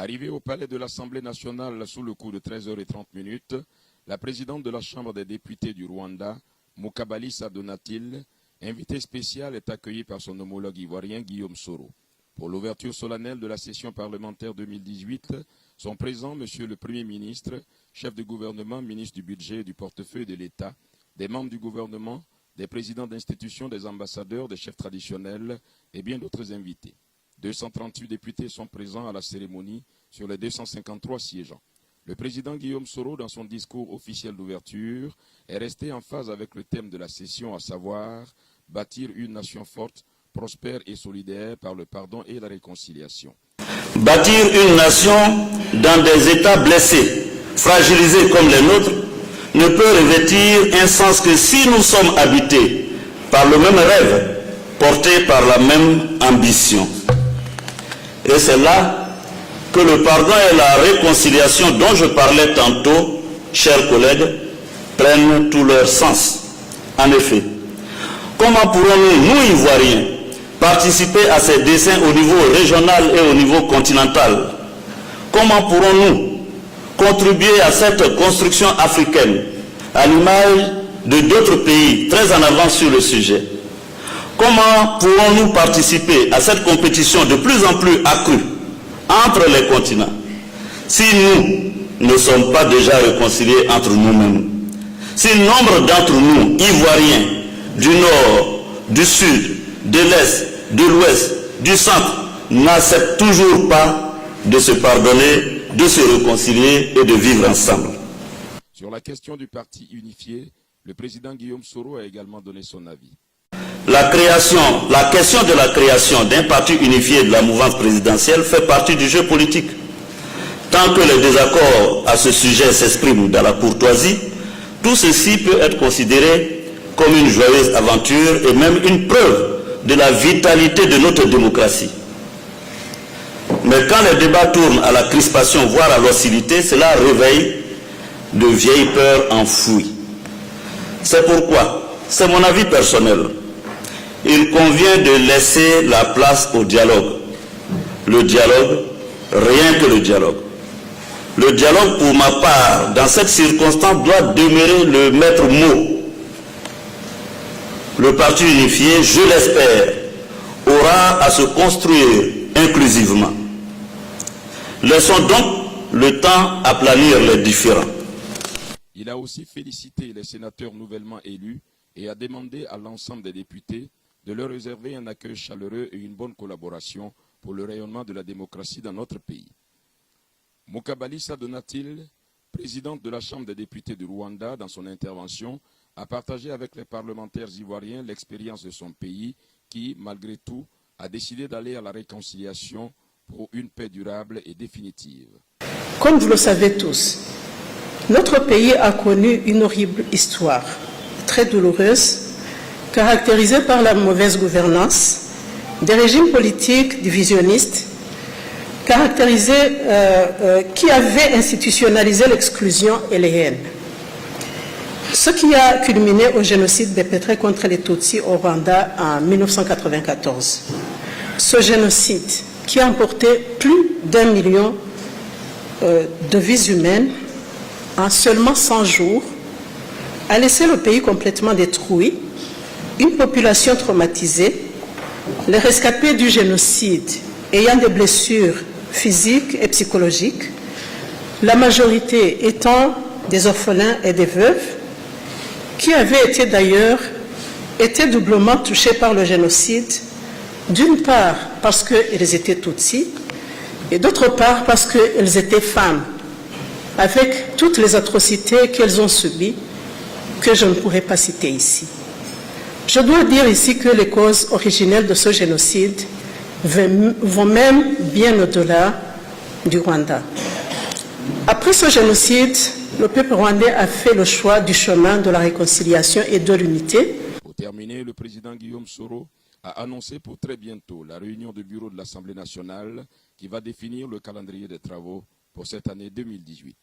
Arrivée au palais de l'Assemblée nationale sous le coup de 13h30, la présidente de la Chambre des députés du Rwanda, Mukabalisa Donatil, invitée spéciale, est accueillie par son homologue ivoirien Guillaume Soro. Pour l'ouverture solennelle de la session parlementaire 2018, sont présents Monsieur le Premier ministre, chef de gouvernement, ministre du budget et du portefeuille de l'État, des membres du gouvernement, des présidents d'institutions, des ambassadeurs, des chefs traditionnels et bien d'autres invités. 238 députés sont présents à la cérémonie sur les 253 siégeants. Le président Guillaume Soro, dans son discours officiel d'ouverture, est resté en phase avec le thème de la session, à savoir « Bâtir une nation forte, prospère et solidaire par le pardon et la réconciliation ». Bâtir une nation dans des états blessés, fragilisés comme les nôtres, ne peut revêtir un sens que si nous sommes habités par le même rêve, portés par la même ambition. Et c'est là que le pardon et la réconciliation dont je parlais tantôt, chers collègues, prennent tout leur sens. En effet, comment pourrons-nous, nous Ivoiriens, participer à ces desseins au niveau régional et au niveau continental? Comment pourrons-nous contribuer à cette construction africaine, à l'image de d'autres pays très en avance sur le sujet? Comment pourrons-nous participer à cette compétition de plus en plus accrue entre les continents si nous ne sommes pas déjà réconciliés entre nous-mêmes? Si nombre d'entre nous, Ivoiriens, du Nord, du Sud, de l'Est, de l'Ouest, du Centre, n'acceptent toujours pas de se pardonner, de se réconcilier et de vivre ensemble. Sur la question du parti unifié, le président Guillaume Soro a également donné son avis. La question de la création d'un parti unifié de la mouvance présidentielle fait partie du jeu politique. Tant que les désaccords à ce sujet s'expriment dans la courtoisie, tout ceci peut être considéré comme une joyeuse aventure et même une preuve de la vitalité de notre démocratie. Mais quand les débats tournent à la crispation, voire à l'hostilité, cela réveille de vieilles peurs enfouies. C'est pourquoi, c'est mon avis personnel, il convient de laisser la place au dialogue. Le dialogue, rien que le dialogue. Le dialogue, pour ma part, dans cette circonstance, doit demeurer le maître mot. Le parti unifié, je l'espère, aura à se construire inclusivement. Laissons donc le temps aplanir les différends. Il a aussi félicité les sénateurs nouvellement élus et a demandé à l'ensemble des députés de leur réserver un accueil chaleureux et une bonne collaboration pour le rayonnement de la démocratie dans notre pays. Mukabalisa Donatil, présidente de la Chambre des députés du Rwanda, dans son intervention, a partagé avec les parlementaires ivoiriens l'expérience de son pays qui, malgré tout, a décidé d'aller à la réconciliation pour une paix durable et définitive. Comme vous le savez tous, notre pays a connu une horrible histoire, très douloureuse, caractérisée par la mauvaise gouvernance, des régimes politiques divisionnistes, qui avaient institutionnalisé l'exclusion et les haines. Ce qui a culminé au génocide perpétré contre les Tutsis au Rwanda en 1994. Ce génocide qui a emporté plus d'1 million de vies humaines en seulement 100 jours, a laissé le pays complètement détruit, une population traumatisée, les rescapés du génocide ayant des blessures physiques et psychologiques, la majorité étant des orphelins et des veuves, qui avaient été d'ailleurs doublement touchés par le génocide, d'une part parce qu'ils étaient Tutsis, et d'autre part parce qu'elles étaient femmes, avec toutes les atrocités qu'elles ont subies, que je ne pourrais pas citer ici. Je dois dire ici que les causes originelles de ce génocide vont même bien au-delà du Rwanda. Après ce génocide, le peuple rwandais a fait le choix du chemin de la réconciliation et de l'unité. Pour terminer, le président Guillaume Soro a annoncé pour très bientôt la réunion du bureau de l'Assemblée nationale qui va définir le calendrier des travaux pour cette année 2018.